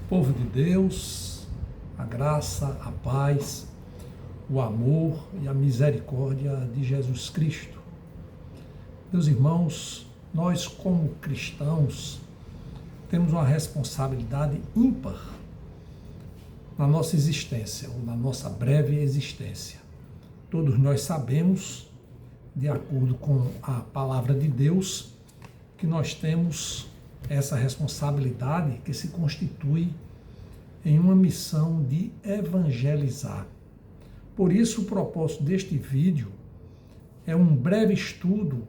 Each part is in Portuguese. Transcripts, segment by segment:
Povo de Deus, a graça, a paz, o amor e a misericórdia de Jesus Cristo. Meus irmãos, nós como cristãos temos uma responsabilidade ímpar na nossa existência, ou na nossa breve existência. Todos nós sabemos, de acordo com a palavra de Deus, que nós temos essa responsabilidade que se constitui em uma missão de evangelizar. Por isso, o propósito deste vídeo é um breve estudo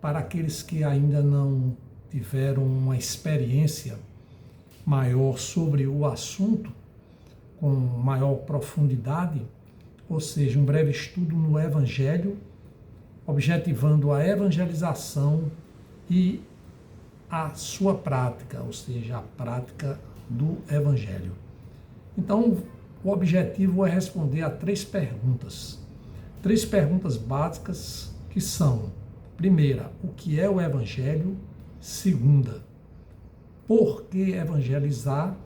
para aqueles que ainda não tiveram uma experiência maior sobre o assunto, com maior profundidade, ou seja, um breve estudo no Evangelho, objetivando a evangelização e a sua prática, ou seja, a prática do Evangelho. Então, o objetivo é responder a três perguntas básicas que são: primeira, o que é o Evangelho? Segunda, por que evangelizar?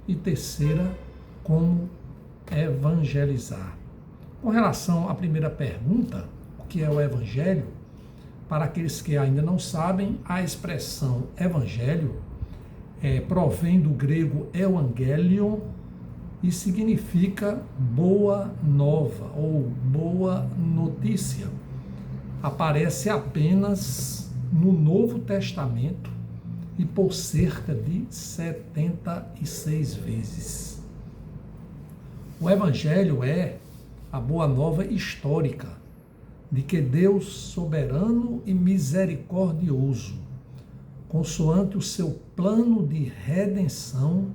E terceira, como evangelizar. Com relação à primeira pergunta, o que é o Evangelho? Para aqueles que ainda não sabem, a expressão Evangelho provém do grego evangelion e significa boa nova ou boa notícia. Aparece apenas no Novo Testamento e por cerca de 76 vezes. O Evangelho é a boa nova histórica de que Deus, soberano e misericordioso, consoante o seu plano de redenção,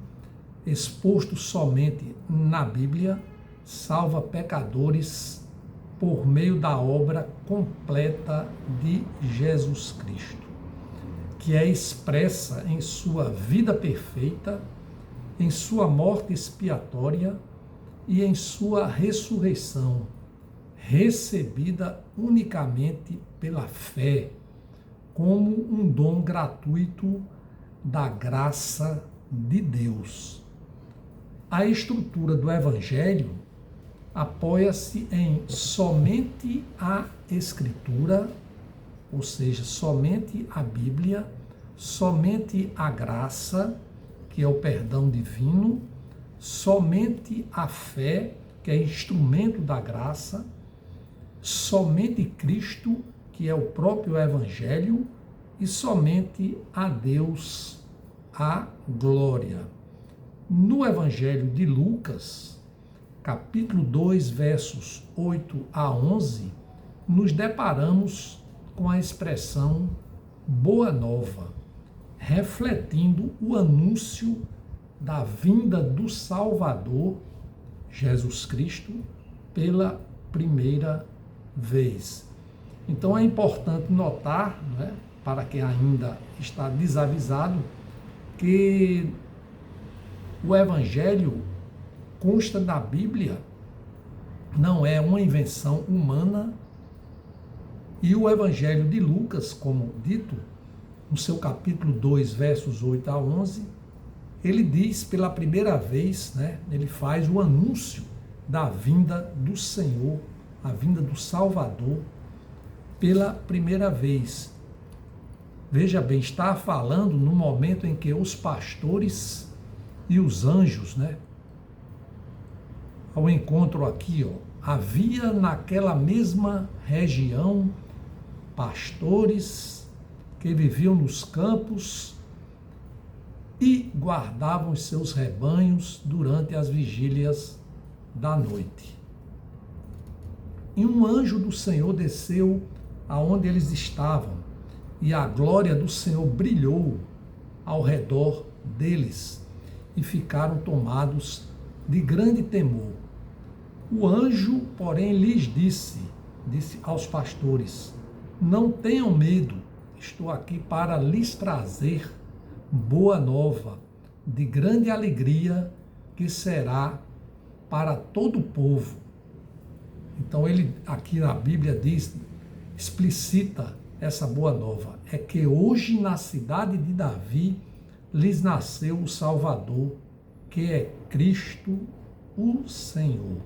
exposto somente na Bíblia, salva pecadores por meio da obra completa de Jesus Cristo, que é expressa em sua vida perfeita, em sua morte expiatória e em sua ressurreição, recebida unicamente pela fé, como um dom gratuito da graça de Deus. A estrutura do Evangelho apoia-se em somente a Escritura, ou seja, somente a Bíblia, somente a graça, que é o perdão divino, somente a fé, que é instrumento da graça, somente Cristo, que é o próprio Evangelho, e somente a Deus a glória. No Evangelho de Lucas, capítulo 2, versos 8 a 11, nos deparamos com a expressão boa nova, refletindo o anúncio da vinda do Salvador, Jesus Cristo, pela primeira vez. Então é importante notar, né, para quem ainda está desavisado, que o Evangelho consta na Bíblia, não é uma invenção humana, e o Evangelho de Lucas, como dito, no seu capítulo 2, versos 8 a 11, ele diz pela primeira vez, né, ele faz o anúncio da vinda do Senhor, a vinda do Salvador, pela primeira vez. Veja bem, está falando no momento em que os pastores e os anjos, né, ao encontro aqui, havia naquela mesma região pastores que viviam nos campos e guardavam os seus rebanhos durante as vigílias da noite. E um anjo do Senhor desceu aonde eles estavam, e a glória do Senhor brilhou ao redor deles, e ficaram tomados de grande temor. O anjo, porém, lhes disse aos pastores: não tenham medo, estou aqui para lhes trazer boa nova, de grande alegria, que será para todo o povo. Então ele aqui na Bíblia diz, explicita essa boa nova, é que hoje na cidade de Davi lhes nasceu o Salvador, que é Cristo o Senhor.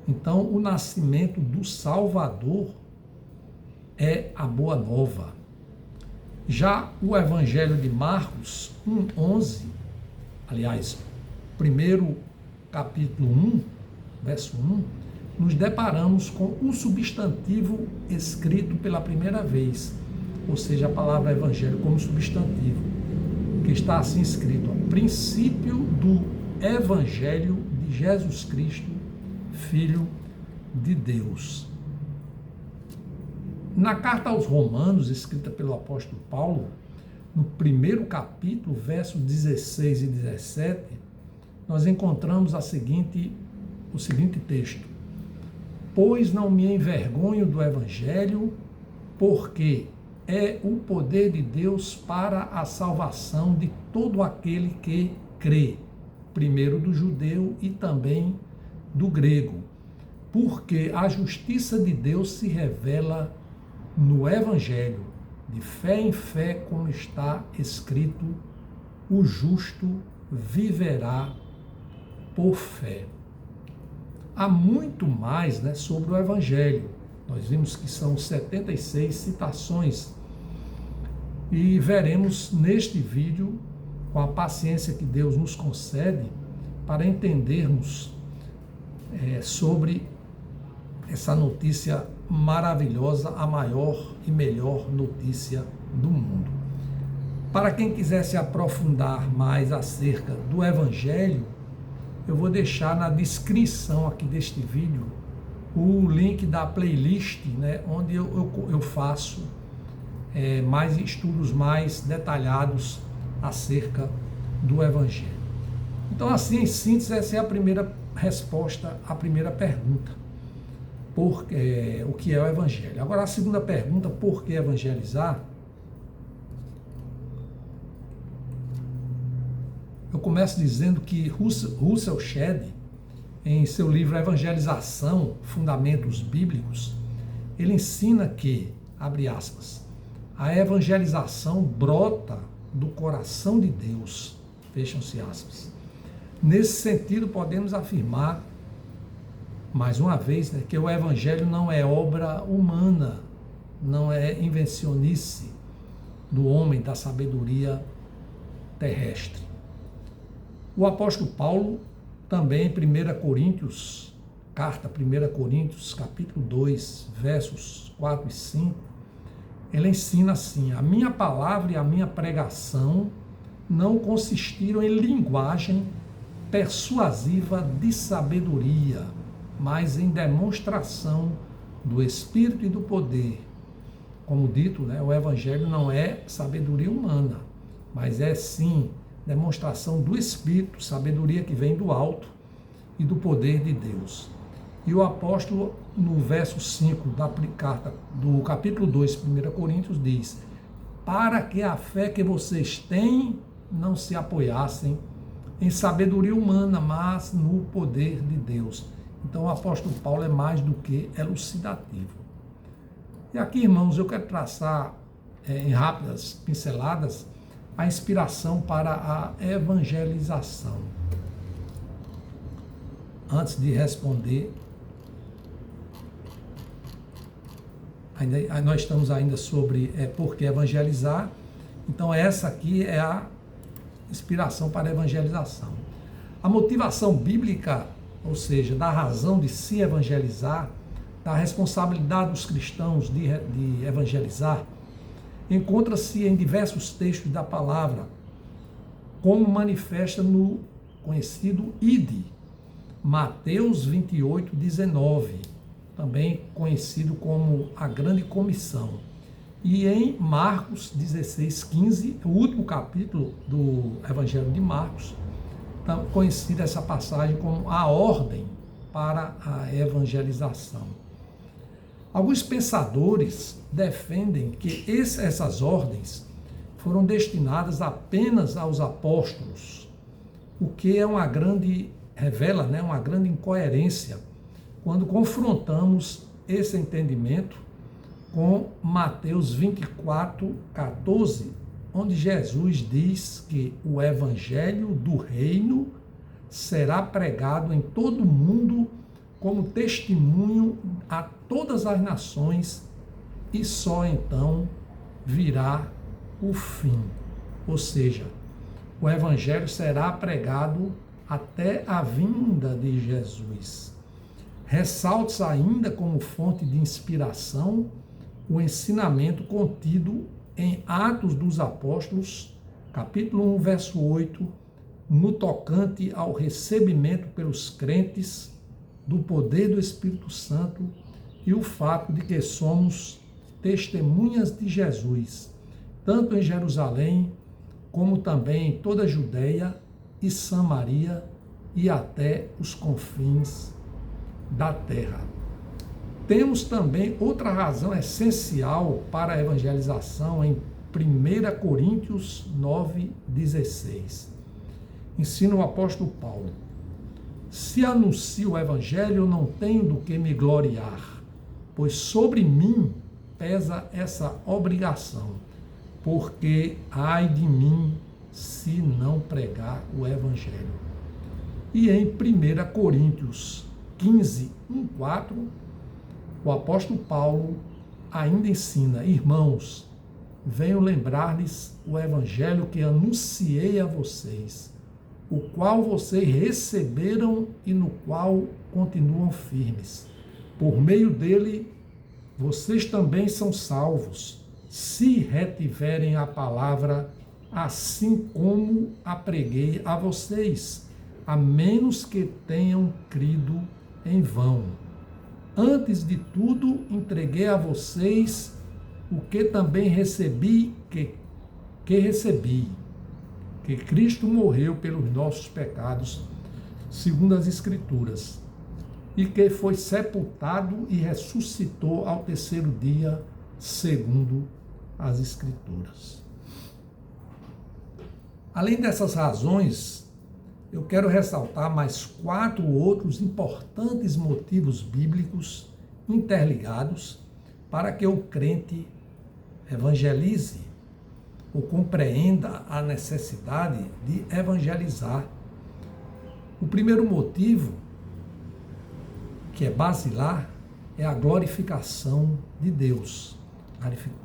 Então, o nascimento do Salvador é a boa nova. Já o Evangelho de Marcos 1:11, aliás, primeiro capítulo 1, verso 1, nos deparamos com o substantivo escrito pela primeira vez, ou seja, a palavra evangelho como substantivo, que está assim escrito: princípio do Evangelho de Jesus Cristo, Filho de Deus. Na carta aos Romanos, escrita pelo apóstolo Paulo, no primeiro capítulo, versos 16 e 17, nós encontramos o seguinte texto: pois não me envergonho do Evangelho, porque é o poder de Deus para a salvação de todo aquele que crê, primeiro do judeu e também do grego, porque a justiça de Deus se revela no Evangelho, de fé em fé, como está escrito: o justo viverá por fé. Há muito mais, sobre o Evangelho. Nós vimos que são 76 citações e veremos neste vídeo, com a paciência que Deus nos concede, para entendermos sobre essa notícia maravilhosa, a maior e melhor notícia do mundo. Para quem quiser se aprofundar mais acerca do Evangelho, eu vou deixar na descrição aqui deste vídeo o link da playlist, onde eu faço mais estudos mais detalhados acerca do Evangelho. Então, assim, em síntese, essa é a primeira resposta à primeira pergunta: o que é o Evangelho? Agora, a segunda pergunta: por que evangelizar? Eu começo dizendo que Russell Shedd, em seu livro Evangelização, Fundamentos Bíblicos, ele ensina que, abre aspas, a evangelização brota do coração de Deus, fecham-se aspas. Nesse sentido, podemos afirmar, mais uma vez, que o Evangelho não é obra humana, não é invencionice do homem, da sabedoria terrestre. O apóstolo Paulo, também em 1 Coríntios, carta 1 Coríntios, capítulo 2, versos 4 e 5, ele ensina assim: a minha palavra e a minha pregação não consistiram em linguagem persuasiva de sabedoria, mas em demonstração do Espírito e do poder. Como dito, o Evangelho não é sabedoria humana, mas é sim demonstração do Espírito, sabedoria que vem do alto e do poder de Deus. E o apóstolo, no verso 5 da carta do capítulo 2, 1 Coríntios, diz: para que a fé que vocês têm não se apoiassem em sabedoria humana, mas no poder de Deus. Então o apóstolo Paulo é mais do que elucidativo. E aqui, irmãos, eu quero traçar em rápidas pinceladas a inspiração para a evangelização. Antes de responder, nós estamos ainda sobre por que evangelizar. Então essa aqui é a inspiração para a evangelização. A motivação bíblica, ou seja, da razão de se evangelizar, da responsabilidade dos cristãos de evangelizar, encontra-se em diversos textos da palavra, como manifesta no conhecido Ide, Mateus 28, 19, também conhecido como a Grande Comissão, e em Marcos 16, 15, o último capítulo do Evangelho de Marcos, conhecida essa passagem como a ordem para a evangelização. Alguns pensadores defendem que essas ordens foram destinadas apenas aos apóstolos, o que revela uma grande incoerência quando confrontamos esse entendimento com Mateus 24, 14, onde Jesus diz que o evangelho do reino será pregado em todo o mundo como testemunho a todas as nações e só então virá o fim. Ou seja, o evangelho será pregado até a vinda de Jesus. Ressalte ainda como fonte de inspiração o ensinamento contido em Atos dos Apóstolos, capítulo 1, verso 8, no tocante ao recebimento pelos crentes do poder do Espírito Santo e o fato de que somos testemunhas de Jesus, tanto em Jerusalém, como também em toda a Judéia e Samaria e até os confins da terra. Temos também outra razão essencial para a evangelização em 1 Coríntios 9,16. Ensina o apóstolo Paulo: se anuncio o evangelho, não tenho do que me gloriar, pois sobre mim pesa essa obrigação, porque ai de mim se não pregar o evangelho. E em 1 Coríntios 15, 1, 4, o apóstolo Paulo ainda ensina: irmãos, venho lembrar-lhes o evangelho que anunciei a vocês, o qual vocês receberam e no qual continuam firmes. Por meio dele, vocês também são salvos, se retiverem a palavra, assim como a preguei a vocês, a menos que tenham crido em vão. Antes de tudo, entreguei a vocês o que também recebi, que recebi, que Cristo morreu pelos nossos pecados, segundo as Escrituras, e que foi sepultado e ressuscitou ao terceiro dia, segundo as Escrituras. Além dessas razões, eu quero ressaltar mais 4 outros importantes motivos bíblicos interligados para que o crente evangelize ou compreenda a necessidade de evangelizar. O primeiro motivo, que é basilar, é a glorificação de Deus,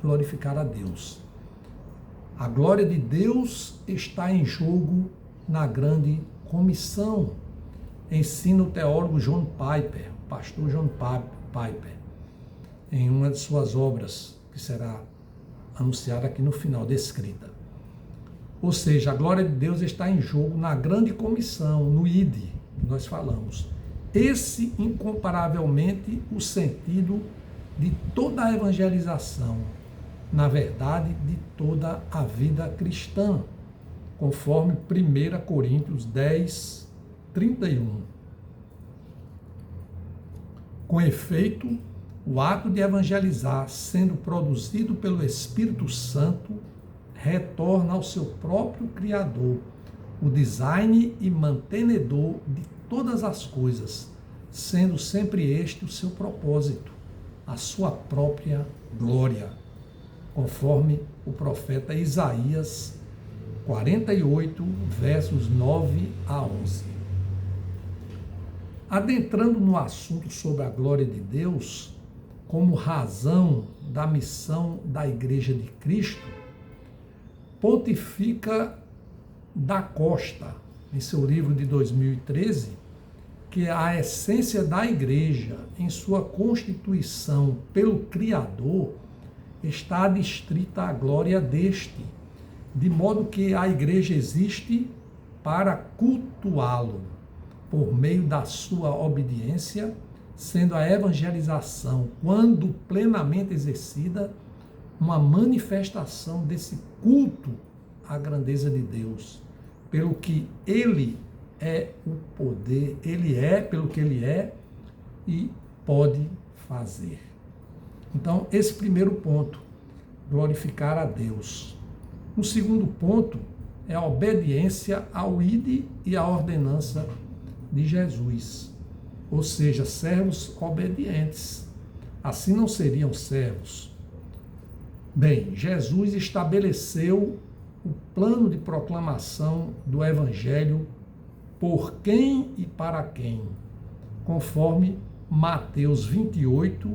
glorificar a Deus. A glória de Deus está em jogo na grande comissão, ensina o teólogo John Piper, o pastor John Piper, em uma de suas obras, que será anunciada aqui no final, descrita. Ou seja, a glória de Deus está em jogo na grande comissão, no ID, que nós falamos. Esse, incomparavelmente, o sentido de toda a evangelização, na verdade, de toda a vida cristã, conforme 1 Coríntios 10, 31. Com efeito, o ato de evangelizar, sendo produzido pelo Espírito Santo, retorna ao seu próprio Criador, o design e mantenedor de todas as coisas, sendo sempre este o seu propósito, a sua própria glória, conforme o profeta Isaías 48, versos 9 a 11. Adentrando no assunto sobre a glória de Deus, como razão da missão da Igreja de Cristo, pontifica da Costa, em seu livro de 2013, que a essência da Igreja, em sua constituição pelo Criador, está adstrita à glória deste, de modo que a Igreja existe para cultuá-lo, por meio da sua obediência, sendo a evangelização, quando plenamente exercida, uma manifestação desse culto à grandeza de Deus, pelo que Ele é o poder, Ele é pelo que Ele é e pode fazer. Então, esse primeiro ponto, glorificar a Deus. O segundo ponto é a obediência ao ID e à ordenança de Jesus, ou seja, servos obedientes. Assim não seriam servos. Bem, Jesus estabeleceu o plano de proclamação do Evangelho por quem e para quem, conforme Mateus 28,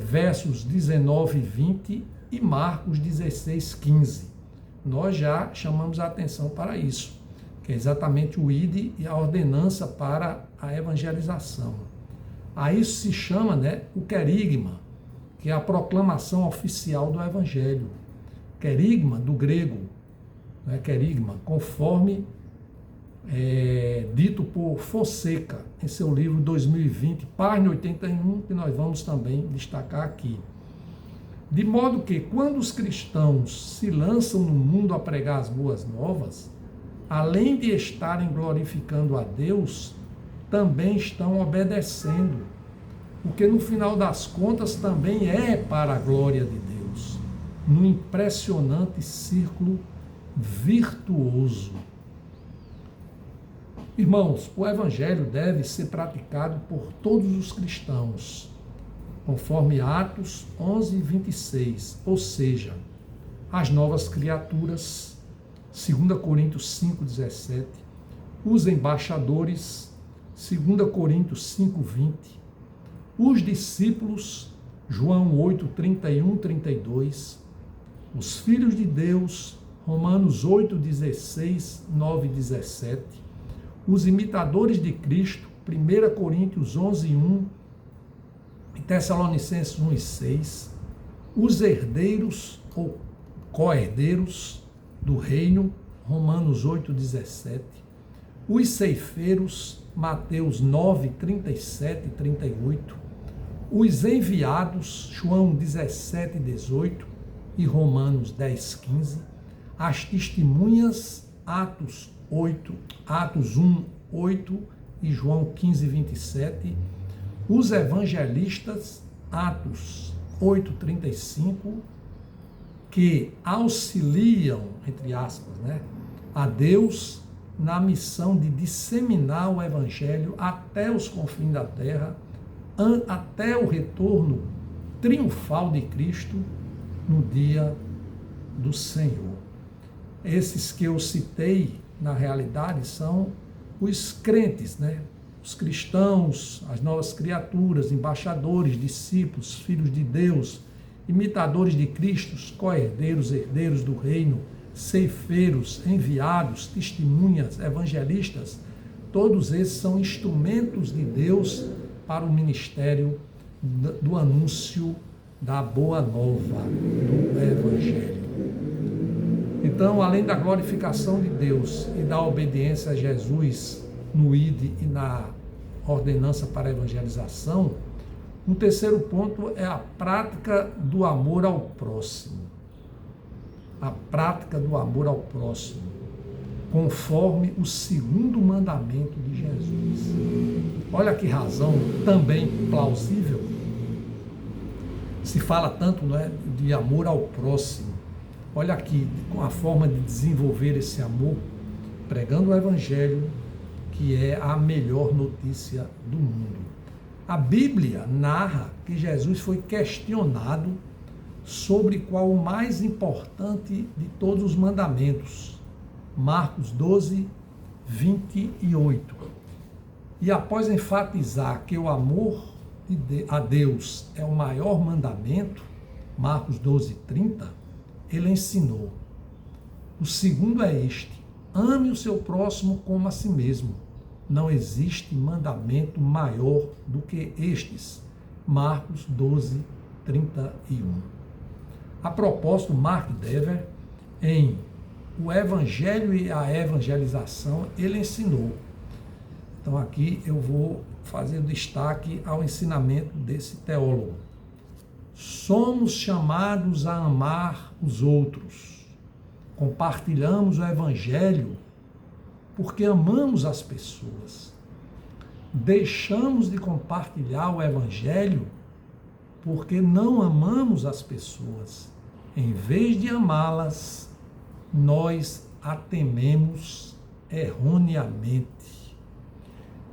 versos 19 e 20 e Marcos 16, 15. Nós já chamamos a atenção para isso, que é exatamente o ID e a ordenança para a evangelização. A isso se chama, o querigma, que é a proclamação oficial do Evangelho. Querigma, do grego, querigma, conforme dito por Fonseca em seu livro 2020, página 81, que nós vamos também destacar aqui. De modo que, quando os cristãos se lançam no mundo a pregar as boas novas, além de estarem glorificando a Deus, também estão obedecendo, porque no final das contas também é para a glória de Deus, num impressionante círculo virtuoso. Irmãos, o Evangelho deve ser praticado por todos os cristãos, conforme Atos 11, 26, ou seja, as novas criaturas, 2 Coríntios 5, 17, os embaixadores, 2 Coríntios 5, 20, os discípulos, João 8, 31, 32, os filhos de Deus, Romanos 8, 16, 9 e 17, os imitadores de Cristo, 1 Coríntios 11, 1 e Tessalonicenses 1 e 6, os herdeiros ou co-herdeiros do reino, Romanos 8, 17, os ceifeiros, Mateus 9, 37 e 38, os enviados, João 17, 18 e Romanos 10, 15, as testemunhas, Atos 1, 8 e João 15, 27, os evangelistas, Atos 8, 35, que auxiliam, entre aspas, a Deus na missão de disseminar o Evangelho até os confins da terra, até o retorno triunfal de Cristo no dia do Senhor. Esses que eu citei, na realidade, são os crentes, os cristãos, as novas criaturas, embaixadores, discípulos, filhos de Deus, imitadores de Cristo, co-herdeiros, herdeiros do reino, ceifeiros, enviados, testemunhas, evangelistas, todos esses são instrumentos de Deus para o ministério do anúncio da boa nova, do Evangelho. Então, além da glorificação de Deus e da obediência a Jesus no ID e na ordenança para a evangelização, um terceiro ponto é a prática do amor ao próximo. A prática do amor ao próximo, conforme o segundo mandamento de Jesus. Olha que razão também plausível. Se fala tanto de amor ao próximo. Olha aqui, com a forma de desenvolver esse amor, pregando o Evangelho, que é a melhor notícia do mundo. A Bíblia narra que Jesus foi questionado sobre qual o mais importante de todos os mandamentos. Marcos 12, 28. E após enfatizar que o amor a Deus é o maior mandamento, Marcos 12, 30, ele ensinou: o segundo é este: ame o seu próximo como a si mesmo. Não existe mandamento maior do que estes. Marcos 12, 31. A propósito, Mark Dever, em O Evangelho e a Evangelização, ele ensinou. Então aqui eu vou fazer destaque ao ensinamento desse teólogo. Somos chamados a amar os outros. Compartilhamos o Evangelho porque amamos as pessoas. Deixamos de compartilhar o Evangelho porque não amamos as pessoas. Em vez de amá-las, nós a tememos erroneamente.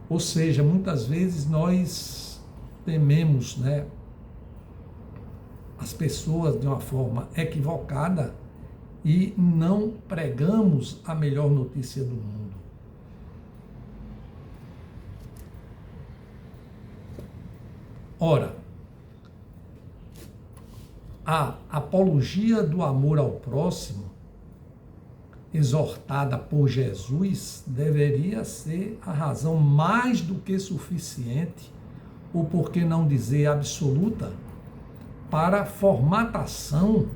Ou seja, muitas vezes nós tememos, as pessoas de uma forma equivocada e não pregamos a melhor notícia do mundo. Ora, a apologia do amor ao próximo, exortada por Jesus, deveria ser a razão mais do que suficiente, ou por que não dizer absoluta, para a formatação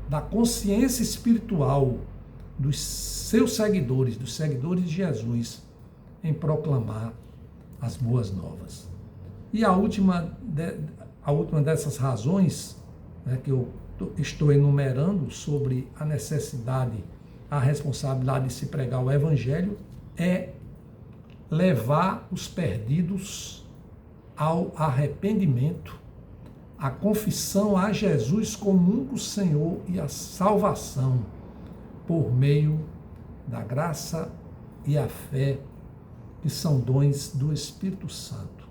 da consciência espiritual dos seus seguidores, dos seguidores de Jesus, em proclamar as boas novas. E a última dessas razões, né, que eu estou enumerando sobre a necessidade, a responsabilidade de se pregar o Evangelho, é levar os perdidos ao arrependimento, à confissão a Jesus como único Senhor e a salvação por meio da graça e a fé, que são dons do Espírito Santo.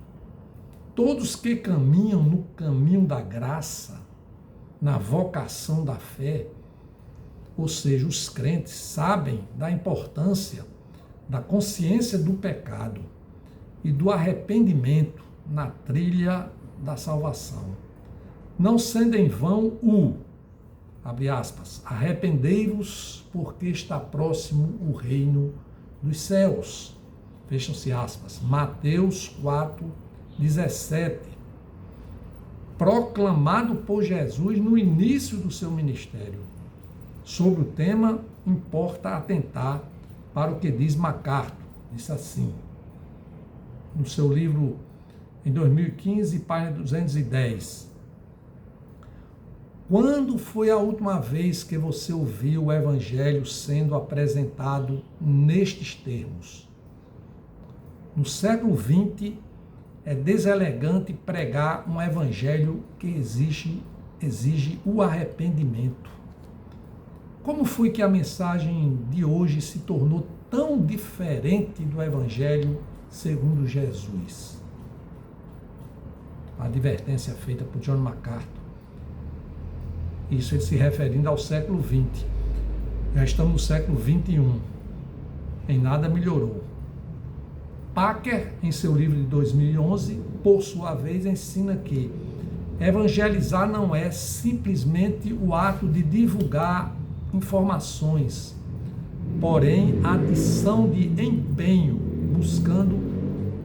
Todos que caminham no caminho da graça, na vocação da fé, ou seja, os crentes sabem da importância da consciência do pecado e do arrependimento na trilha da salvação. Não sendo em vão abre aspas, arrependei-vos porque está próximo o reino dos céus. Fecham-se aspas. Mateus 4:17. Proclamado por Jesus no início do seu ministério. Sobre o tema, importa atentar para o que diz MacArthur. Disse assim, no seu livro, em 2015, página 210. Quando foi a última vez que você ouviu o Evangelho sendo apresentado nestes termos? No século XX, é deselegante pregar um Evangelho que exige o arrependimento. Como foi que a mensagem de hoje se tornou tão diferente do Evangelho segundo Jesus? A advertência feita por John MacArthur. Isso ele se referindo ao século XX. Já estamos no século XXI. Em nada melhorou. Packer, em seu livro de 2011, por sua vez, ensina que evangelizar não é simplesmente o ato de divulgar informações, porém a adição de empenho, buscando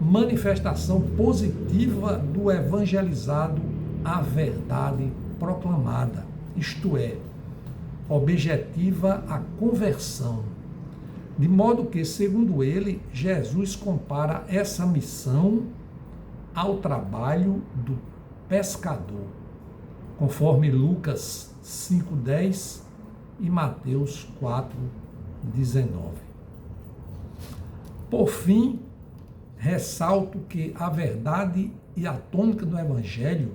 manifestação positiva do evangelizado à verdade proclamada, isto é, objetiva a conversão. De modo que, segundo ele, Jesus compara essa missão ao trabalho do pescador, conforme Lucas 5:10 e Mateus 4:19. Por fim, ressalto que a verdade e a tônica do Evangelho,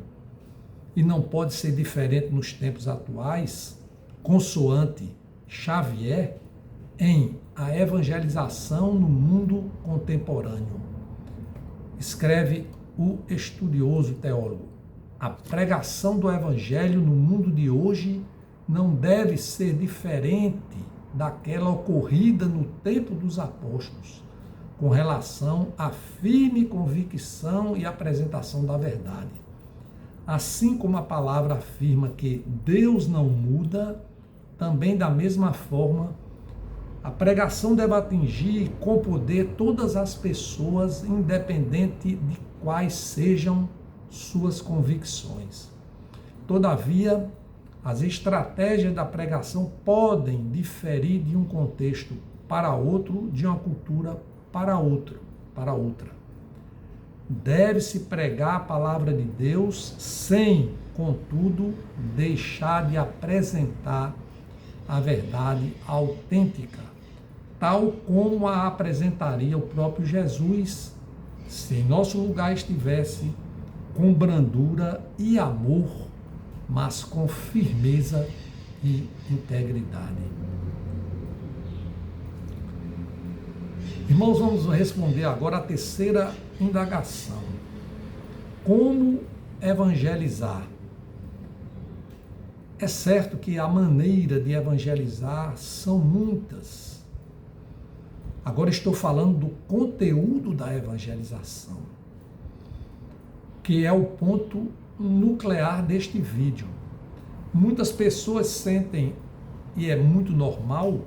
e não pode ser diferente nos tempos atuais, consoante Xavier, em A Evangelização no Mundo Contemporâneo. Escreve o estudioso teólogo: a pregação do Evangelho no mundo de hoje não deve ser diferente daquela ocorrida no tempo dos apóstolos, com relação à firme convicção e apresentação da verdade. Assim como a palavra afirma que Deus não muda, também da mesma forma, a pregação deve atingir com poder todas as pessoas, independente de quais sejam suas convicções. Todavia, as estratégias da pregação podem diferir de um contexto para outro, de uma cultura para outra. Deve-se pregar a palavra de Deus sem, contudo, deixar de apresentar a verdade autêntica, tal como a apresentaria o próprio Jesus, se em nosso lugar estivesse com brandura e amor, mas com firmeza e integridade. Irmãos, vamos responder agora a terceira indagação. Como evangelizar? É certo que a maneira de evangelizar são muitas. Agora estou falando do conteúdo da evangelização, que é o ponto nuclear deste vídeo. Muitas pessoas sentem, e é muito normal,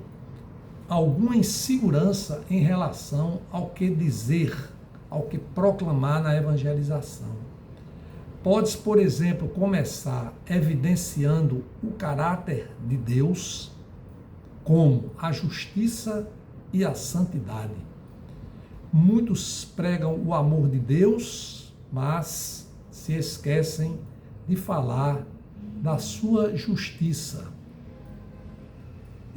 alguma insegurança em relação ao que dizer, ao que proclamar na evangelização. Podes, por exemplo, começar evidenciando o caráter de Deus, como a justiça e a santidade. Muitos pregam o amor de Deus, mas se esquecem de falar da sua justiça.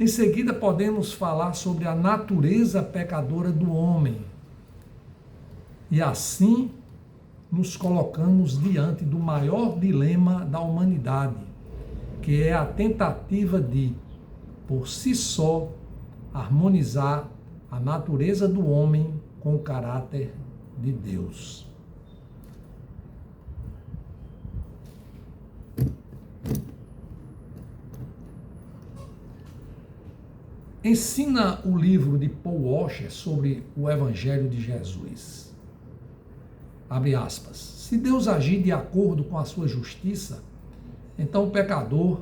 Em seguida, podemos falar sobre a natureza pecadora do homem. E assim, nos colocamos diante do maior dilema da humanidade, que é a tentativa de, por si só, harmonizar a natureza do homem com o caráter de Deus. Ensina o livro de Paul Washer sobre o Evangelho de Jesus. Abre aspas. Se Deus agir de acordo com a sua justiça, então o pecador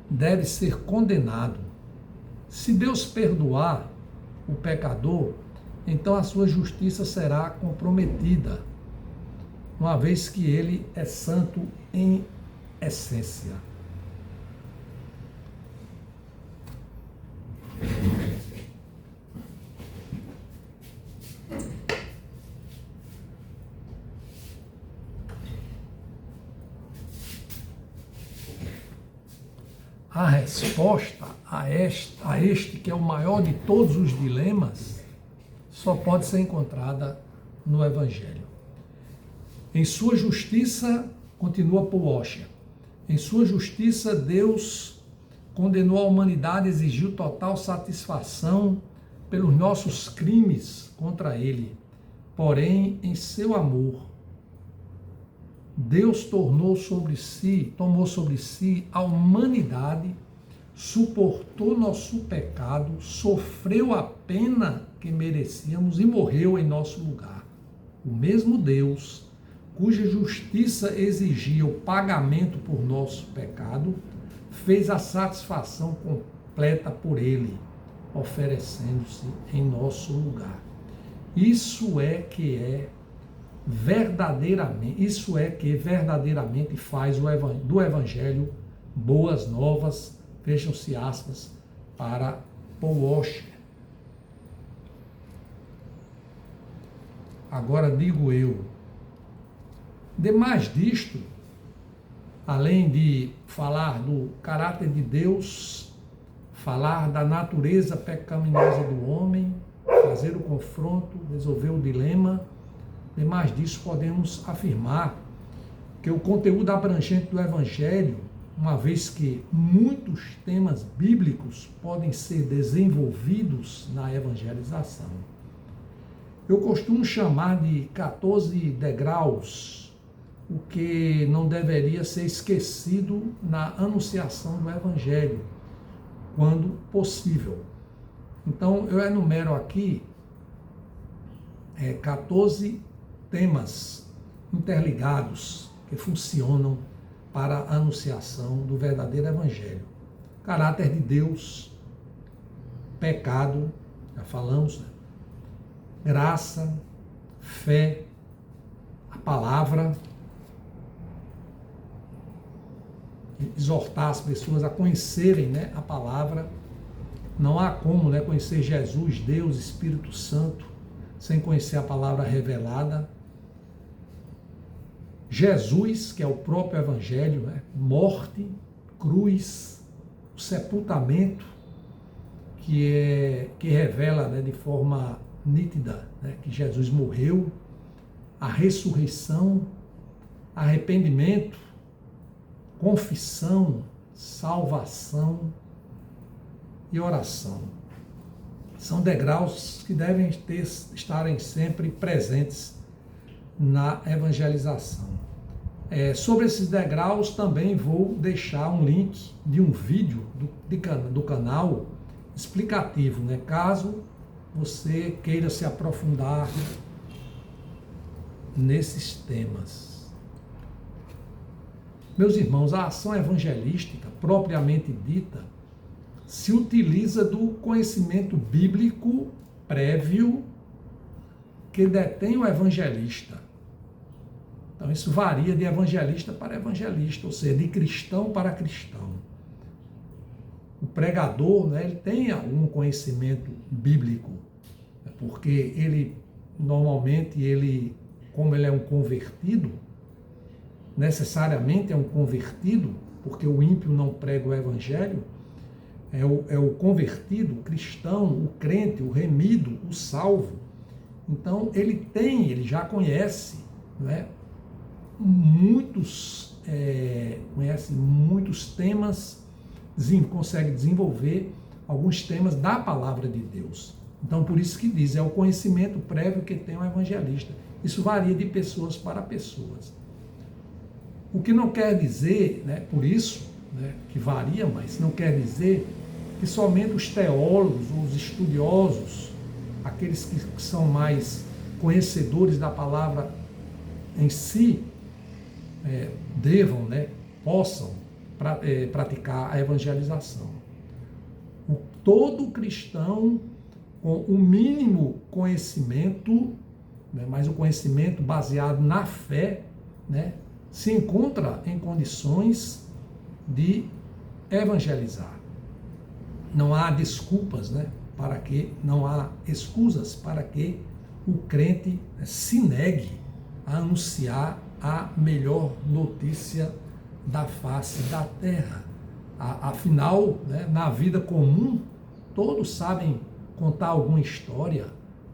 deve ser condenado. Se Deus perdoar o pecador, então a sua justiça será comprometida, uma vez que ele é santo em essência. A resposta a este, que é o maior de todos os dilemas, só pode ser encontrada no Evangelho. Em sua justiça, continua Paul Washer, em sua justiça, Deus condenou a humanidade e exigiu total satisfação pelos nossos crimes contra ele. Porém, em seu amor, Deus tomou sobre si a humanidade, suportou nosso pecado, sofreu a pena que merecíamos e morreu em nosso lugar. O mesmo Deus, cuja justiça exigia o pagamento por nosso pecado, fez a satisfação completa por ele, oferecendo-se em nosso lugar. Isso é que verdadeiramente faz do Evangelho boas novas, fecham-se aspas, para Paul Washer. Agora digo eu, demais disto, além de falar do caráter de Deus, falar da natureza pecaminosa do homem, fazer o confronto, resolver o dilema, demais disso podemos afirmar que o conteúdo abrangente do Evangelho, uma vez que muitos temas bíblicos podem ser desenvolvidos na evangelização, eu costumo chamar de 14 degraus, o que não deveria ser esquecido na anunciação do Evangelho, quando possível. Então, eu enumero aqui 14 temas interligados que funcionam para a anunciação do verdadeiro Evangelho. Caráter de Deus, pecado, já falamos, né? Graça, fé, a palavra, exortar as pessoas a conhecerem, né, a palavra. Não há como, né, conhecer Jesus, Deus, Espírito Santo, sem conhecer a palavra revelada. Jesus, que é o próprio Evangelho, né, morte, cruz, o sepultamento, que revela, né, de forma nítida, né, que Jesus morreu, a ressurreição, arrependimento, confissão, salvação e oração. São degraus que devem estarem sempre presentes na evangelização. Sobre esses degraus também vou deixar um link de um vídeo do canal explicativo, né? Caso você queira se aprofundar nesses temas. Meus irmãos, a ação evangelística, propriamente dita, se utiliza do conhecimento bíblico prévio que detém o evangelista. Então, isso varia de evangelista para evangelista, ou seja, de cristão para cristão. O pregador, né, ele tem algum conhecimento bíblico, porque ele, normalmente, como ele é um convertido, necessariamente é um convertido, porque o ímpio não prega o evangelho, é o convertido, o cristão, o crente, o remido, o salvo. Então, ele já conhece, né, conhece muitos temas, consegue desenvolver alguns temas da palavra de Deus. Então, por isso que diz, é o conhecimento prévio que tem o evangelista. Isso varia de pessoas para pessoas. O que não quer dizer, né, por isso, né, que varia, mas não quer dizer que somente os teólogos, os estudiosos, aqueles que são mais conhecedores da palavra em si, devam, né, possam praticar a evangelização. Todo cristão com o mínimo conhecimento, né, mas o conhecimento baseado na fé, né, se encontra em condições de evangelizar. Não há desculpas, né, não há excusas para que o crente se negue a anunciar a melhor notícia da face da terra. Afinal, né, na vida comum, todos sabem contar alguma história,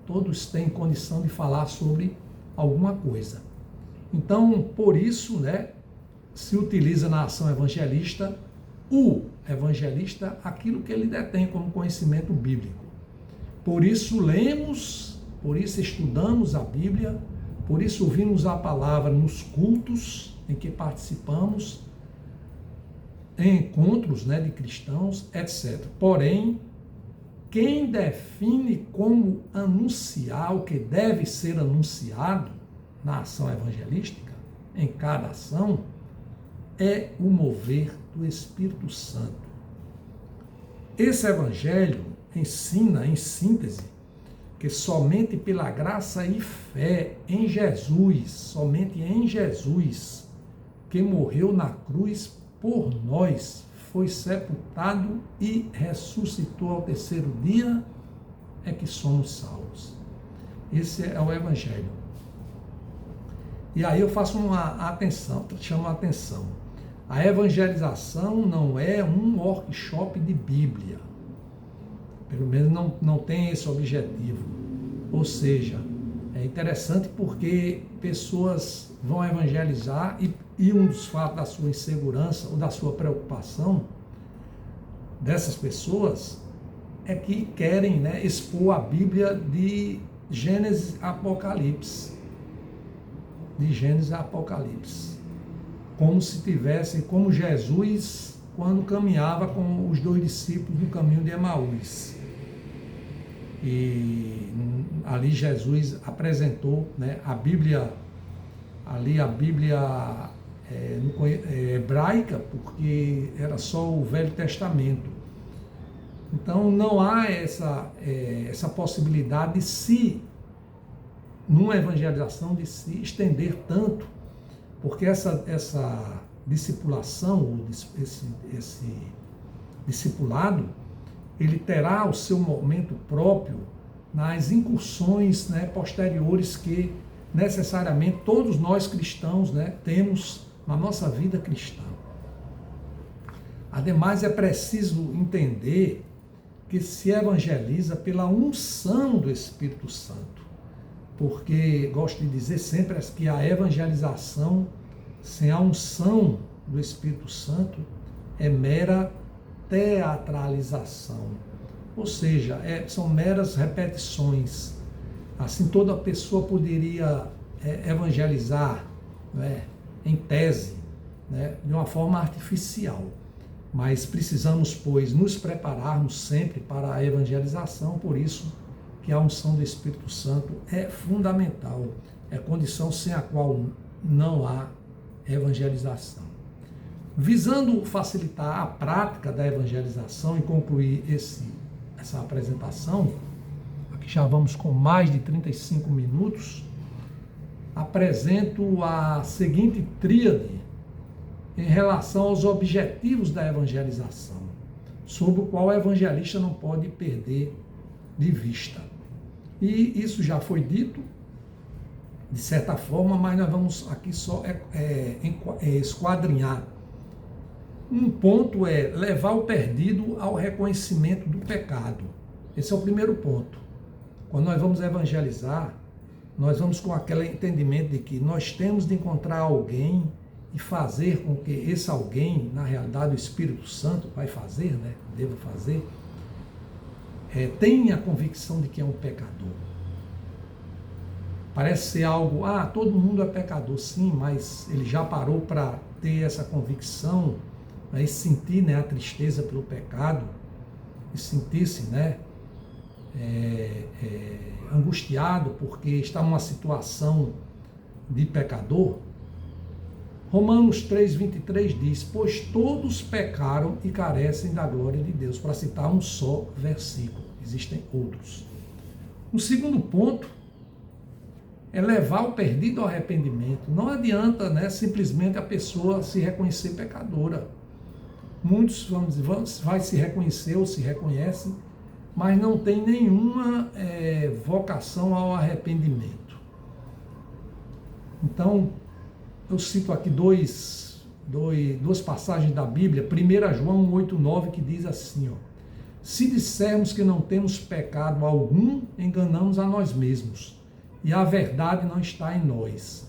todos têm condição de falar sobre alguma coisa. Então, por isso, né, se utiliza na ação evangelista o evangelista aquilo que ele detém como conhecimento bíblico. Por isso lemos, por isso estudamos a Bíblia, por isso ouvimos a palavra nos cultos em que participamos, em encontros, né, de cristãos, etc. Porém, quem define como anunciar o que deve ser anunciado na ação evangelística, em cada ação, é o mover do Espírito Santo. Esse evangelho ensina, em síntese, que somente pela graça e fé em Jesus, somente em Jesus, que morreu na cruz por nós, foi sepultado e ressuscitou ao terceiro dia, é que somos salvos. Esse é o evangelho. E aí eu faço chamo a atenção. A evangelização não é um workshop de Bíblia. Pelo menos não tem esse objetivo. Ou seja, é interessante porque pessoas vão evangelizar e um dos fatos da sua insegurança ou da sua preocupação dessas pessoas é que querem, né, expor a Bíblia de Gênesis a Apocalipse. De Gênesis a Apocalipse. Como Jesus, quando caminhava com os 2 discípulos no caminho de Emaús. E ali Jesus apresentou, né, a Bíblia, hebraica, porque era só o Velho Testamento. Então não há essa possibilidade numa evangelização, de se estender tanto, porque essa discipulação, esse discipulado, ele terá o seu momento próprio nas incursões, né, posteriores que necessariamente todos nós cristãos, né, temos na nossa vida cristã. Ademais, é preciso entender que se evangeliza pela unção do Espírito Santo, porque gosto de dizer sempre que a evangelização sem a unção do Espírito Santo é mera teatralização, ou seja, são meras repetições. Assim, toda pessoa poderia evangelizar, né, em tese, né, de uma forma artificial. Mas precisamos, pois, nos prepararmos sempre para a evangelização, por isso que a unção do Espírito Santo é fundamental, é condição sem a qual não há evangelização. Visando facilitar a prática da evangelização e concluir essa apresentação, aqui já vamos com mais de 35 minutos, apresento a seguinte tríade em relação aos objetivos da evangelização, sobre o qual o evangelista não pode perder de vista. E isso já foi dito, de certa forma, mas nós vamos aqui só esquadrinhar. Um ponto é levar o perdido ao reconhecimento do pecado. Esse é o primeiro ponto. Quando nós vamos evangelizar, nós vamos com aquele entendimento de que nós temos de encontrar alguém e fazer com que esse alguém, na realidade o Espírito Santo vai fazer, né? Deva fazer, tenha a convicção de que é um pecador. Parece ser algo, todo mundo é pecador, sim, mas ele já parou para ter essa convicção, né, e sentir, né, a tristeza pelo pecado, e sentir-se, né, angustiado porque está numa situação de pecador. Romanos 3,23 diz, pois todos pecaram e carecem da glória de Deus, para citar um só versículo, existem outros. O segundo ponto é levar o perdido ao arrependimento. Não adianta, né, simplesmente a pessoa se reconhecer pecadora. Muitos vai se reconhecer ou se reconhecem, mas não tem nenhuma vocação ao arrependimento. Então, eu cito aqui duas passagens da Bíblia, 1 João 8,9, que diz assim, se dissermos que não temos pecado algum, enganamos a nós mesmos, e a verdade não está em nós.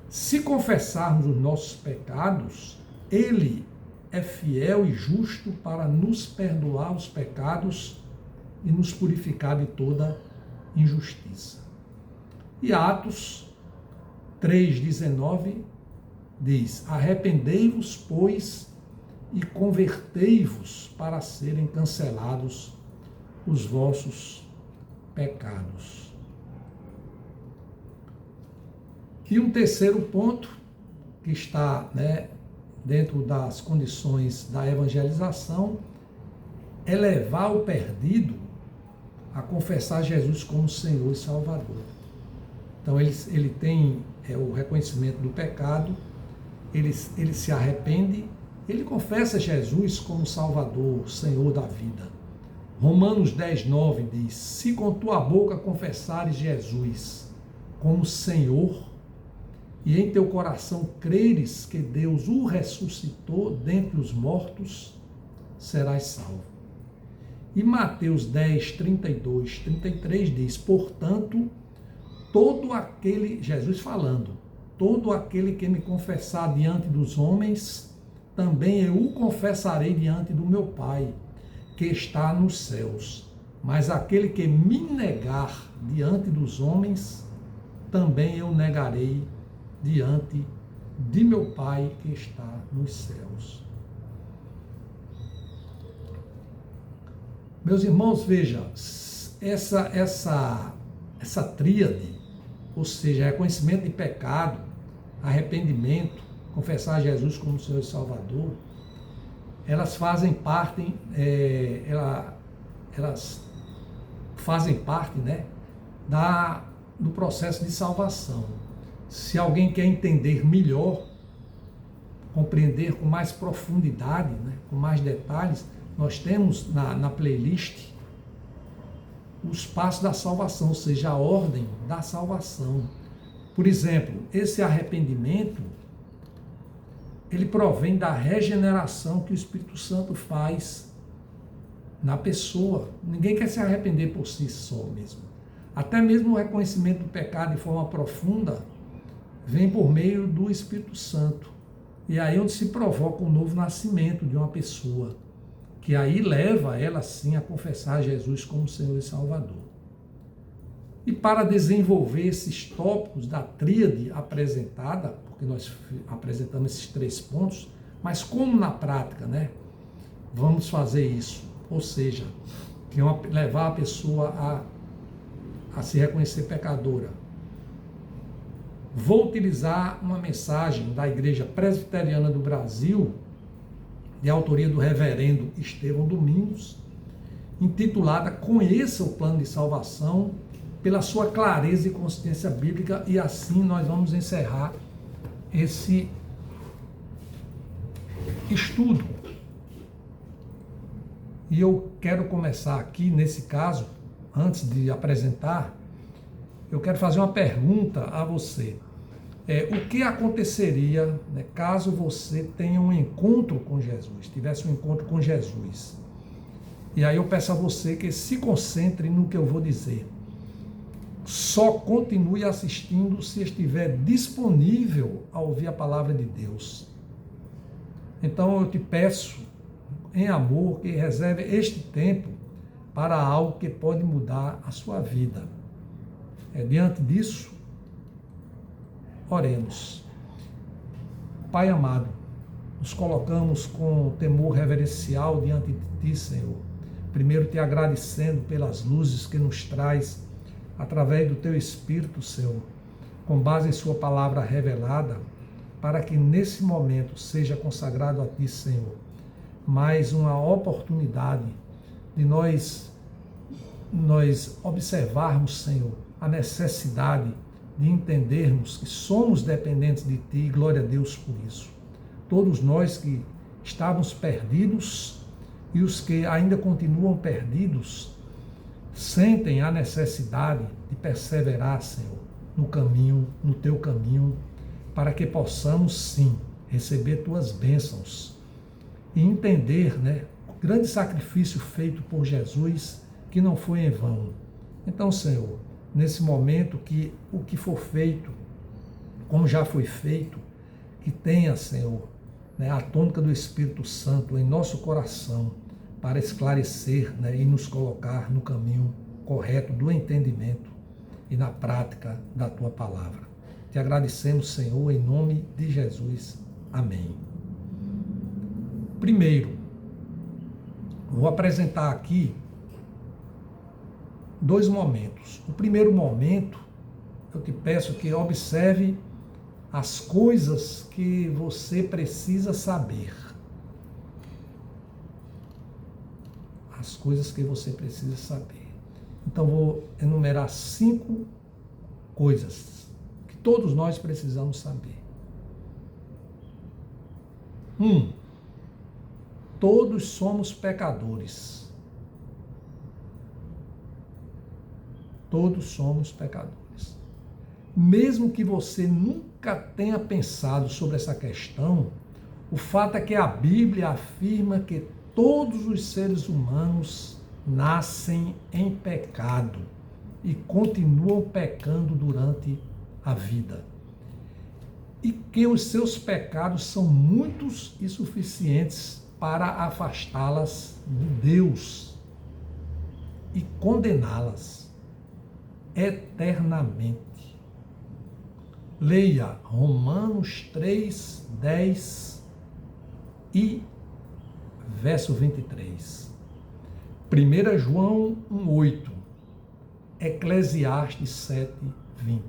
Se confessarmos os nossos pecados, Ele é fiel e justo para nos perdoar os pecados e nos purificar de toda injustiça. E Atos 3,19 diz, arrependei-vos, pois, e convertei-vos para serem cancelados os vossos pecados. E um terceiro ponto, que está, né, dentro das condições da evangelização, é levar o perdido a confessar Jesus como Senhor e Salvador. Então ele tem o reconhecimento do pecado, ele se arrepende, ele confessa Jesus como Salvador, Senhor da vida. Romanos 10,9 diz, se com tua boca confessares Jesus como Senhor, e em teu coração creres que Deus o ressuscitou dentre os mortos, serás salvo. E Mateus 10, 32, 33 diz, portanto, todo aquele, Jesus falando, todo aquele que me confessar diante dos homens, também eu o confessarei diante do meu Pai, que está nos céus. Mas aquele que me negar diante dos homens, também eu negarei diante de meu Pai que está nos céus. Meus irmãos, veja, essa tríade, ou seja, reconhecimento de pecado, arrependimento, confessar Jesus como Senhor e Salvador, elas fazem parte, né, do processo de salvação. Se alguém quer entender melhor, compreender com mais profundidade, né, com mais detalhes, nós temos na playlist os passos da salvação, ou seja, a ordem da salvação. Por exemplo, esse arrependimento, ele provém da regeneração que o Espírito Santo faz na pessoa. Ninguém quer se arrepender por si só mesmo. Até mesmo o reconhecimento do pecado de forma profunda vem por meio do Espírito Santo. E aí onde se provoca um novo nascimento de uma pessoa, que aí leva ela sim a confessar Jesus como Senhor e Salvador. E para desenvolver esses tópicos da tríade apresentada, porque nós apresentamos esses 3 pontos, mas como na prática, né? Vamos fazer isso. Ou seja, levar a pessoa a se reconhecer pecadora. Vou utilizar uma mensagem da Igreja Presbiteriana do Brasil, de autoria do reverendo Estevão Domingos, intitulada Conheça o Plano de Salvação pela sua clareza e consciência bíblica, e assim nós vamos encerrar esse estudo. E eu quero começar aqui, nesse caso, antes de apresentar, eu quero fazer uma pergunta a você. O que aconteceria, né, caso você tenha um encontro com Jesus, tivesse um encontro com Jesus? E aí eu peço a você que se concentre no que eu vou dizer. Só continue assistindo se estiver disponível a ouvir a palavra de Deus. Então eu te peço, em amor, que reserve este tempo para algo que pode mudar a sua vida. Diante disso, oremos. Pai amado, nos colocamos com temor reverencial diante de Ti, Senhor. Primeiro te agradecendo pelas luzes que nos traz através do Teu Espírito, Senhor, com base em Sua palavra revelada, para que nesse momento seja consagrado a Ti, Senhor, mais uma oportunidade de nós observarmos, Senhor, a necessidade de entendermos que somos dependentes de Ti, e glória a Deus por isso. Todos nós que estávamos perdidos e os que ainda continuam perdidos, sentem a necessidade de perseverar, Senhor, no caminho, no Teu caminho, para que possamos, sim, receber Tuas bênçãos e entender, né, o grande sacrifício feito por Jesus, que não foi em vão. Então, Senhor, nesse momento, que o que for feito, como já foi feito, que tenha, Senhor, né, a tônica do Espírito Santo em nosso coração, para esclarecer, né, e nos colocar no caminho correto do entendimento e na prática da Tua palavra. Te agradecemos, Senhor, em nome de Jesus. Amém. Primeiro, vou apresentar aqui 2 momentos. O primeiro momento, eu te peço que observe as coisas que você precisa saber. As coisas que você precisa saber. Então, vou enumerar 5 coisas que todos nós precisamos saber. 1. Todos somos pecadores. Todos somos pecadores. Mesmo que você nunca tenha pensado sobre essa questão, o fato é que a Bíblia afirma que todos os seres humanos nascem em pecado e continuam pecando durante a vida. E que os seus pecados são muitos e suficientes para afastá-las de Deus e condená-las eternamente. Leia Romanos 3, 10 e verso 23. 1 João 1,8. Eclesiastes 7,20.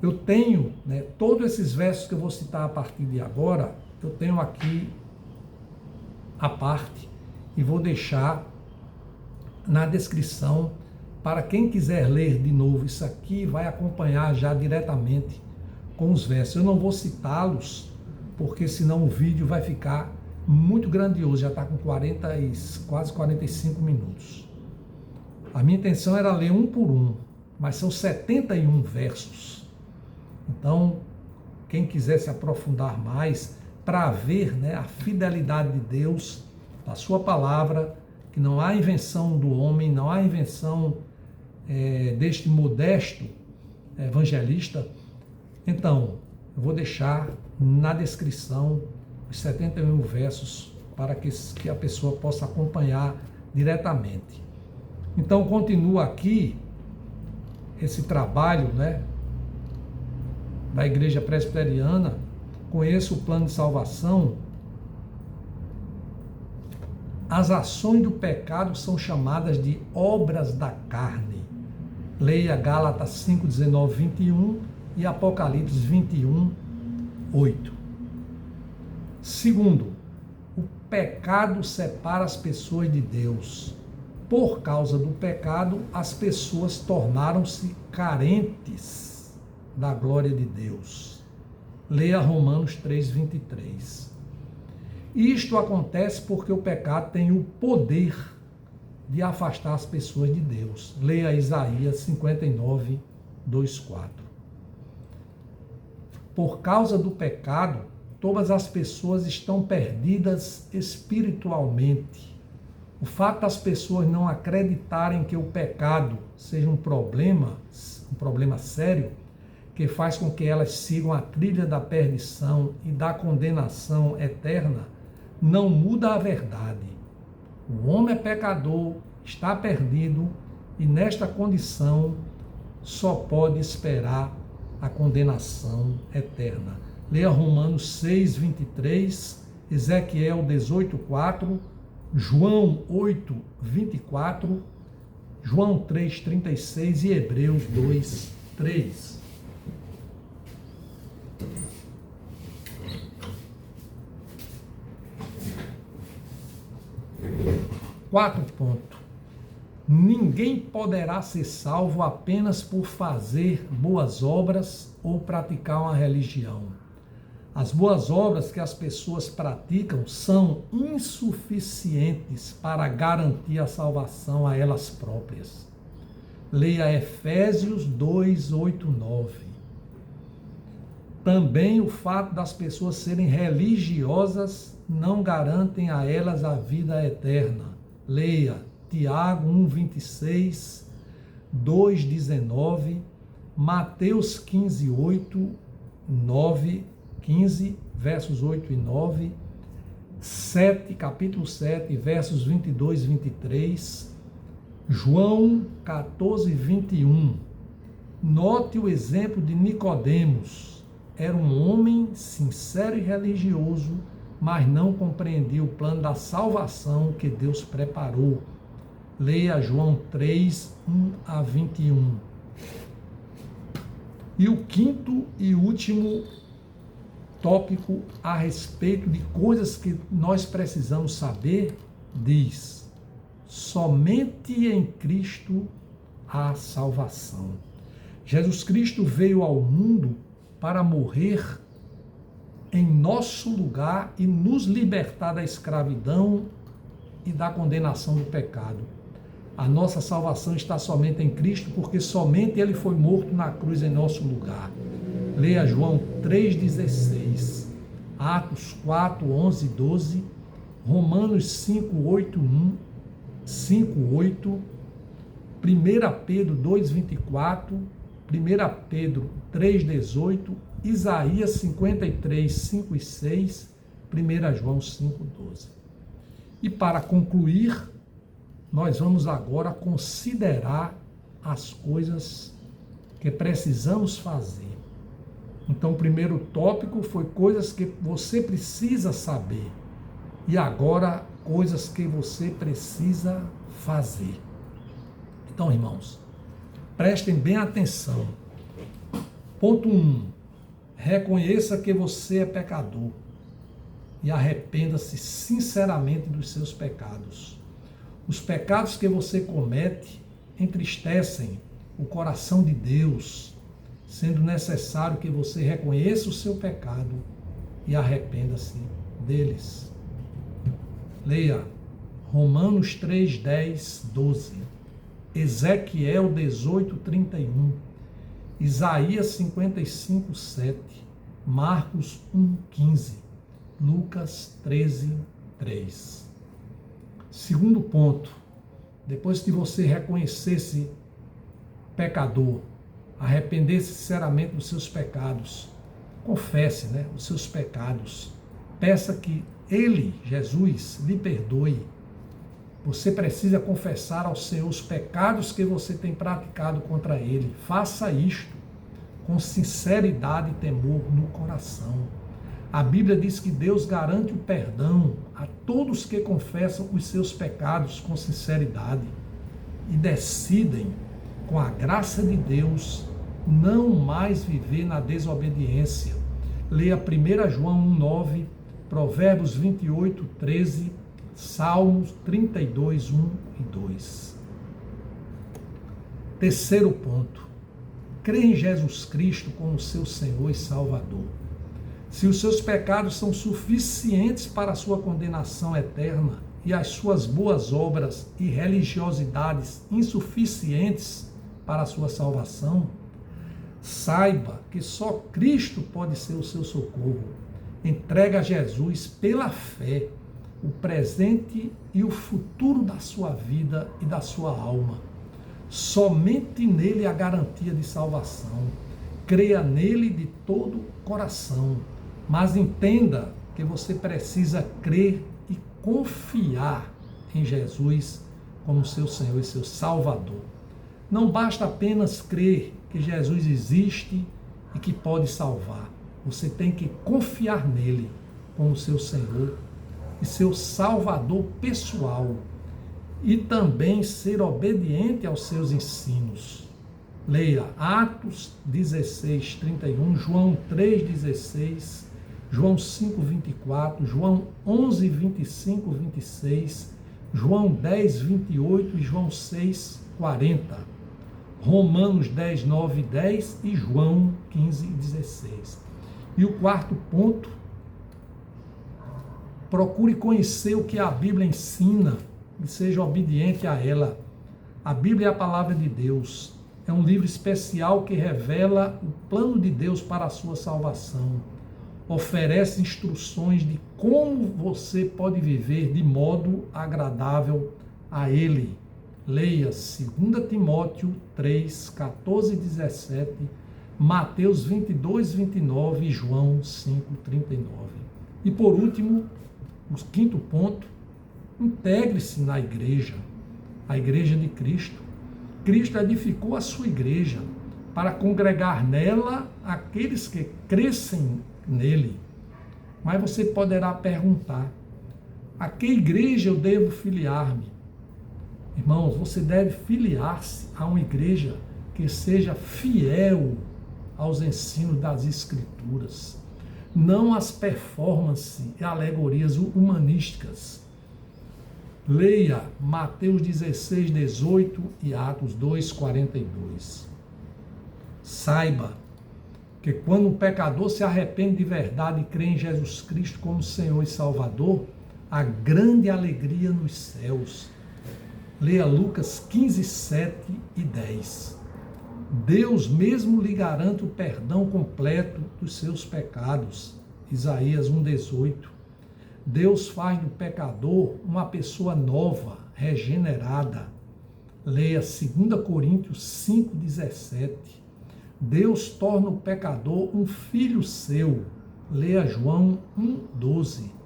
Eu tenho, né, todos esses versos que eu vou citar a partir de agora, eu tenho aqui a parte e vou deixar na descrição para quem quiser ler de novo isso aqui, vai acompanhar já diretamente com os versos. Eu não vou citá-los, porque senão o vídeo vai ficar muito grandioso, já está com quase 45 minutos. A minha intenção era ler um por um, mas são 71 versos. Então, quem quiser se aprofundar mais, para ver, né, a fidelidade de Deus, da sua palavra, que não há invenção do homem, não há invenção deste modesto evangelista. Então, eu vou deixar na descrição os 71 versos para que a pessoa possa acompanhar diretamente. Então, continua aqui esse trabalho, né, da Igreja Presbiteriana, conheço o plano de salvação, as ações do pecado são chamadas de obras da carne. Leia Gálatas 5, 19, 21 e Apocalipse 21, 8. Segundo, o pecado separa as pessoas de Deus. Por causa do pecado, as pessoas tornaram-se carentes da glória de Deus. Leia Romanos 3, 23. Isto acontece porque o pecado tem o poder de afastar as pessoas de Deus. Leia Isaías 59, 2, 4. Por causa do pecado, todas as pessoas estão perdidas espiritualmente. O fato das pessoas não acreditarem que o pecado seja um problema sério, que faz com que elas sigam a trilha da perdição e da condenação eterna, não muda a verdade. O homem é pecador, está perdido e nesta condição só pode esperar a condenação eterna. Leia Romanos 6, 23, Ezequiel 18, 4, João 8, 24, João 3, 36 e Hebreus 2, 3. Quarto ponto. Ninguém poderá ser salvo apenas por fazer boas obras ou praticar uma religião. As boas obras que as pessoas praticam são insuficientes para garantir a salvação a elas próprias. Leia Efésios 2, 8, 9. Também o fato das pessoas serem religiosas não garantem a elas a vida eterna. Leia Tiago 1, 26, 2, 19, Mateus 15, 8, 9, 15, versos 8 e 9, capítulo 7, versos 22 e 23, João 14, 21. Note o exemplo de Nicodemos. Era um homem sincero e religioso, mas não compreendia o plano da salvação que Deus preparou. Leia João 3, 1 a 21. E o quinto e último tópico a respeito de coisas que nós precisamos saber, diz: somente em Cristo há salvação. Jesus Cristo veio ao mundo para morrer em nosso lugar e nos libertar da escravidão e da condenação do pecado. A nossa salvação está somente em Cristo, porque somente Ele foi morto na cruz em nosso lugar. Leia João 3,16, Atos 4, 11 e 12, Romanos 5, 8, 8, 1 Pedro 2, 24, 1 Pedro 3, 18, Isaías 53, 5 e 6, 1 João 5, 12. E para concluir, nós vamos agora considerar as coisas que precisamos fazer. Então, o primeiro tópico foi coisas que você precisa saber. E agora, coisas que você precisa fazer. Então, irmãos, prestem bem atenção. Ponto 1. Reconheça que você é pecador e arrependa-se sinceramente dos seus pecados. Os pecados que você comete entristecem o coração de Deus, sendo necessário que você reconheça o seu pecado e arrependa-se deles. Leia Romanos 3, 10, 12, Ezequiel 18, 31, Isaías 55, 7, Marcos 1, 15, Lucas 13, 3. Segundo ponto, depois que você reconhecesse pecador, arrepender-se sinceramente dos seus pecados, confesse, os seus pecados, peça que Ele, Jesus, lhe perdoe, Você precisa confessar ao Senhor os pecados que você tem praticado contra Ele. Faça isto com sinceridade e temor no coração. A Bíblia diz que Deus garante o perdão a todos que confessam os seus pecados com sinceridade e decidem, com a graça de Deus, não mais viver na desobediência. Leia 1 João 1,9, Provérbios 28, 13, Salmos 32, 1 e 2. Terceiro ponto. Crê em Jesus Cristo como seu Senhor e Salvador. Se os seus pecados são suficientes para a sua condenação eterna e as suas boas obras e religiosidades insuficientes para a sua salvação, saiba que só Cristo pode ser o seu socorro. Entrega a Jesus pela fé o presente e o futuro da sua vida e da sua alma. Somente nele a garantia de salvação. Creia nele de todo o coração, mas entenda que você precisa crer e confiar em Jesus como seu Senhor e seu Salvador. Não basta apenas crer que Jesus existe e que pode salvar. Você tem que confiar nele como seu Senhor e seu Salvador pessoal e também ser obediente aos seus ensinos. Leia Atos 16, 31, João 3, 16, João 5, 24, João 11, 25, 26, João 10, 28 e João 6, 40, Romanos 10, 9 e 10 e João 15 e 16. E o quarto ponto, procure conhecer o que a Bíblia ensina e seja obediente a ela. A Bíblia é a palavra de Deus. É um livro especial que revela o plano de Deus para a sua salvação. Oferece instruções de como você pode viver de modo agradável a Ele. Leia 2 Timóteo 3, 14 e 17, Mateus 22, 29 e João 5, 39. E por último, o quinto ponto, integre-se na igreja, a igreja de Cristo. Cristo edificou a sua igreja para congregar nela aqueles que crescem nele. Mas você poderá perguntar, a que igreja eu devo filiar-me? Irmãos, você deve filiar-se a uma igreja que seja fiel aos ensinos das Escrituras, não às performances e alegorias humanísticas. Leia Mateus 16, 18 e Atos 2, 42. Saiba que quando um pecador se arrepende de verdade e crê em Jesus Cristo como Senhor e Salvador, há grande alegria nos céus. Leia Lucas 15, 7 e 10. Deus mesmo lhe garante o perdão completo dos seus pecados. Isaías 1, 18. Deus faz do pecador uma pessoa nova, regenerada. Leia 2 Coríntios 5, 17. Deus torna o pecador um filho seu. Leia João 1, 12.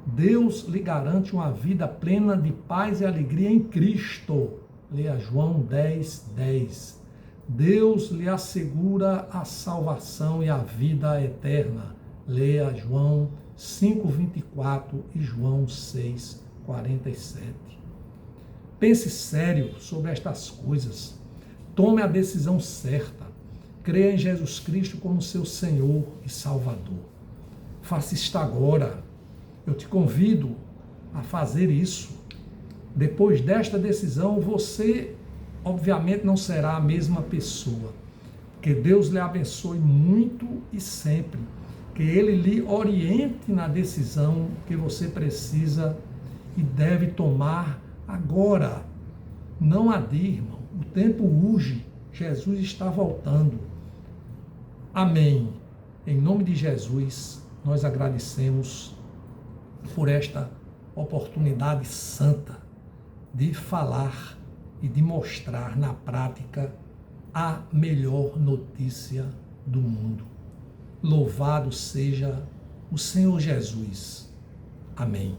Deus lhe garante uma vida plena de paz e alegria em Cristo. Leia João 10, 10. Deus lhe assegura a salvação e a vida eterna. Leia João 5:24 e João 6:47. Pense sério sobre estas coisas. Tome a decisão certa. Creia em Jesus Cristo como seu Senhor e Salvador. Faça isto agora. Eu te convido a fazer isso. Depois desta decisão, você, obviamente, não será a mesma pessoa. Que Deus lhe abençoe muito e sempre. Que Ele lhe oriente na decisão que você precisa e deve tomar agora. Não adie, irmão. O tempo urge. Jesus está voltando. Amém. Em nome de Jesus, nós agradecemos por esta oportunidade santa de falar e de mostrar na prática a melhor notícia do mundo. Louvado seja o Senhor Jesus. Amém.